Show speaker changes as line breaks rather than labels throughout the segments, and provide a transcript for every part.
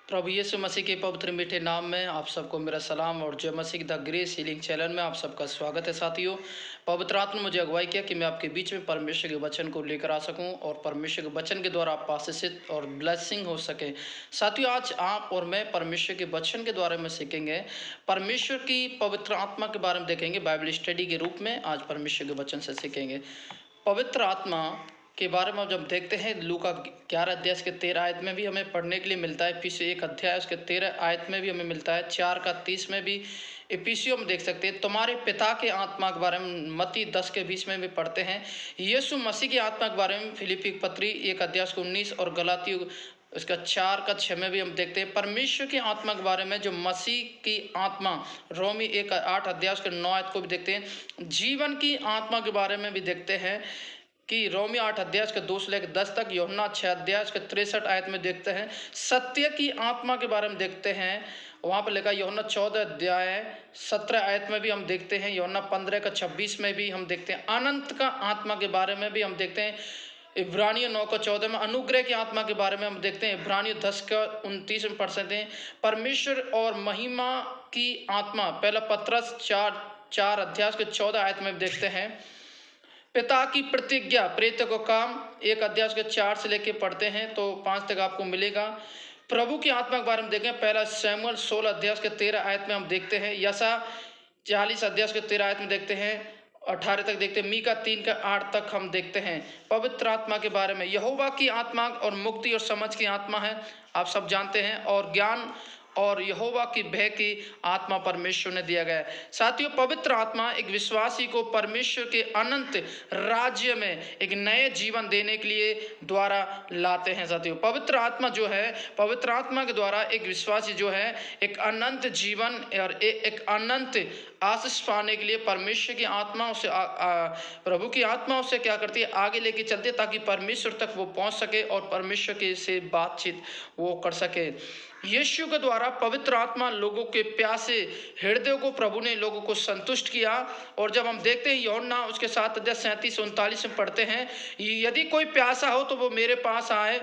प्रभु यीशु मसीह के पवित्र मीठे नाम में आप सबको मेरा सलाम और जय मसीह द ग्रेस हीलिंग चैनल में आप सबका स्वागत है। साथियों, पवित्र आत्मा ने मुझे अगुवाई किया कि मैं आपके बीच में परमेश्वर के वचन को लेकर आ सकूं और परमेश्वर के वचन के द्वारा आप आशीषित और ब्लेसिंग हो सके। साथियों, आज आप और मैं परमेश्वर के वचन के द्वारा में सीखेंगे, परमेश्वर की पवित्र आत्मा के बारे में देखेंगे। बाइबल स्टडी के रूप में आज परमेश्वर के वचन से सीखेंगे। पवित्र आत्मा के बारे में जब देखते हैं, लूका 11 अध्याय के 13 आयत में भी हमें पढ़ने के लिए मिलता है। इफिसियों 1 अध्याय उसके 13 आयत में भी हमें मिलता है। 4 का 30 में भी इफिसियों में देख सकते हैं। तुम्हारे पिता के आत्मा के बारे में मत्ती 10 के 20 में भी पढ़ते हैं। यीशु मसीह की आत्मा के बारे में फिलिप्पी की पत्री 1 अध्याय 19 और गलातियों उसका 4 का 6 में भी हम देखते हैं। परमेश्वर की आत्मा के बारे में जो मसीह की आत्मा रोमी 1 8 अध्याय के 9 आयत को भी देखते हैं। जीवन की आत्मा के बारे में भी देखते हैं कि रोमी 8 अध्याय के 2 से लेकर 10 तक, यूहन्ना 6 अध्याय के 63 आयत में देखते हैं। सत्य की आत्मा के बारे में देखते हैं, वहाँ पर लिखा यूहन्ना 14 अध्याय 17 आयत में भी हम देखते हैं। यूहन्ना 15 का 26 में भी हम देखते हैं। अनंत का आत्मा के बारे में भी हम देखते हैं। इब्रानियों 9 का 14 में अनुग्रह की आत्मा के बारे में हम देखते हैं। इब्रानियों 10 का 29 में पढ़ सकते हैं। परमेश्वर और महिमा की आत्मा पहला पतरस 4 अध्याय के 14 आयत में देखते हैं। पिता की प्रतिज्ञा प्रेरितों का काम 1 अध्याय के 4 से लेके पढ़ते हैं तो 5 तक आपको मिलेगा। प्रभु की आत्मा के बारे में देखें, पहला शमूएल 16 अध्याय के 13 आयत में हम देखते हैं। यशा 40 अध्याय के 13 आयत में देखते हैं। 18 तक देखते हैं। मीका 3 का 8 तक हम देखते हैं। पवित्र आत्मा के बारे में यहोवा की आत्मा और मुक्ति और समझ की आत्मा है, आप सब जानते हैं। और ज्ञान और यहोवा की भय की आत्मा परमेश्वर ने दिया गया है। साथियों, पवित्र आत्मा एक विश्वासी को परमेश्वर के अनंत राज्य में एक नए जीवन देने के लिए द्वारा लाते हैं। साथियों, पवित्र आत्मा जो है, पवित्र आत्मा के द्वारा एक विश्वासी जो है एक अनंत जीवन और एक अनंत आशीष पाने के लिए परमेश्वर की आत्मा उसे प्रभु की आत्मा उसे क्या करती है, आगे लेके चलती है, ताकि परमेश्वर तक वो पहुंच सके और परमेश्वर के से बातचीत वो कर सके। यीशु के द्वारा पवित्र आत्मा लोगों के प्यासे हृदयों को प्रभु ने लोगों को संतुष्ट किया। और जब हम देखते हैं यूहन्ना उसके 7 अध्याय 37-39 में पढ़ते हैं, यदि कोई प्यासा हो तो वो मेरे पास आए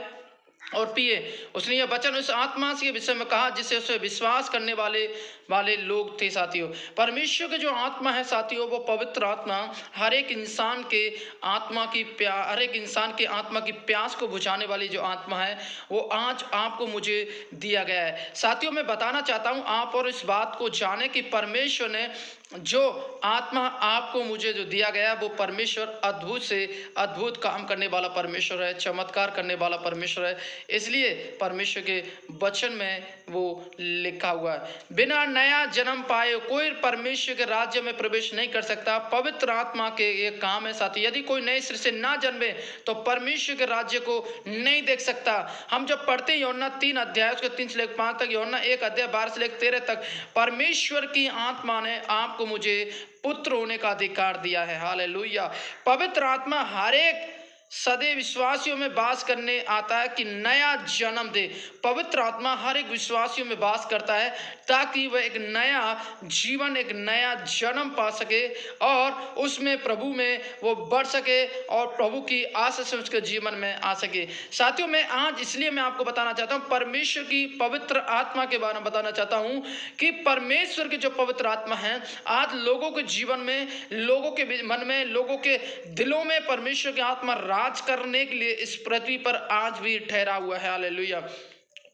और पिए। उसने यह वचन उस आत्मा के विषय में कहा जिसे उसे विश्वास करने वाले लोग थे। साथियों, परमेश्वर के जो आत्मा है साथियों, वो पवित्र आत्मा हर एक इंसान के आत्मा की हर एक इंसान के आत्मा की प्यास को बुझाने वाली जो आत्मा है वो आज आपको मुझे दिया गया है। साथियों, मैं बताना चाहता हूँ आप और इस बात को जाने कि परमेश्वर ने जो आत्मा आपको मुझे जो दिया गया वो परमेश्वर अद्भुत से अद्भुत काम करने वाला परमेश्वर है, चमत्कार करने वाला परमेश्वर है। इसलिए परमेश्वर के वचन में वो लिखा हुआ है, बिना नया जन्म पाए कोई परमेश्वर के राज्य में प्रवेश नहीं कर सकता। पवित्र आत्मा के ये काम है साथी। यदि कोई नए सिरे से ना जन्मे तो परमेश्वर के राज्य को नहीं देख सकता। हम जब पढ़ते हैं यूहन्ना 3 अध्याय उसके 3 से लेकर 5 तक, यूहन्ना 1 अध्याय 12 से लेकर 13 तक, परमेश्वर की आत्मा ने आपको मुझे पुत्र होने का अधिकार दिया है। हालेलुया। पवित्र आत्मा हर एक सदैव विश्वासियों में वास करने आता है कि नया जन्म दे। पवित्र आत्मा हर एक विश्वासियों में वास करता है ताकि वह एक नया जीवन, एक नया जन्म पा सके और उसमें प्रभु में वो बढ़ सके और प्रभु की आशीष से उसके जीवन में आ सके। साथियों, मैं आज इसलिए मैं आपको बताना चाहता हूँ, परमेश्वर की पवित्र आत्मा के बारे में बताना चाहता हूँ कि परमेश्वर की जो पवित्र आत्मा है आज लोगों के जीवन में, लोगों के मन में, लोगों के दिलों में परमेश्वर की आत्मा राज करने के लिए इस पृथ्वी पर आज भी ठहरा हुआ है। हालेलुया।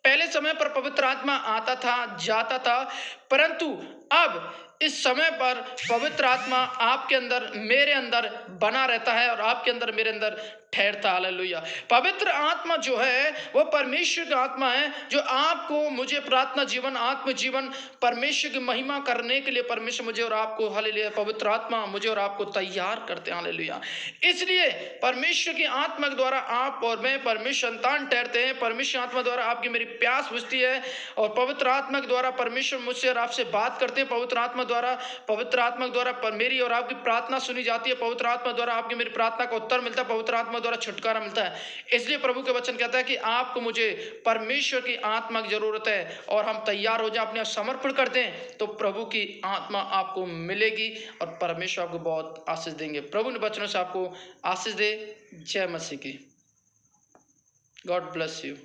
पहले समय पर पवित्र आत्मा आता था, जाता था, परंतु अब इस समय पर पवित्र आत्मा आपके अंदर, मेरे अंदर बना रहता है और आपके अंदर, मेरे अंदर ठहरता। हालेलुया। पवित्र आत्मा जो है वो परमेश्वर का आत्मा है जो आपको, मुझे प्रार्थना जीवन, आत्म जीवन, परमेश्वर की महिमा करने के लिए परमेश्वर मुझे और आपको, हालेलुया, पवित्र आत्मा मुझे और आपको तैयार करते हैं। हालेलुया। इसलिए परमेश्वर की आत्मा के द्वारा आप और मैं परमेश्वर संतान ठहरते हैं। परमेश्वर आत्मा द्वारा आपकी मेरी प्यास बुझती है और पवित्र आत्मा के द्वारा परमेश्वर मुझसे और आपसे बात करते हैं। पवित्र आत्मा द्वारा मेरी और आपकी प्रार्थना सुनी जाती है। पवित्र आत्मा द्वारा आपकी मेरी प्रार्थना का उत्तर मिलता है। पवित्र आत्मा द्वारा छुटकारा मिलता है। इसलिए प्रभु के वचन कहता है कि आपको मुझे परमेश्वर की आत्मा की जरूरत है और हम तैयार हो जाए, अपने समर्पण कर दें तो प्रभु की आत्मा आपको मिलेगी और परमेश्वर आपको बहुत आशीष देंगे। प्रभु ने वचनों से आपको आशीष दे। जय मसीह की। God bless you.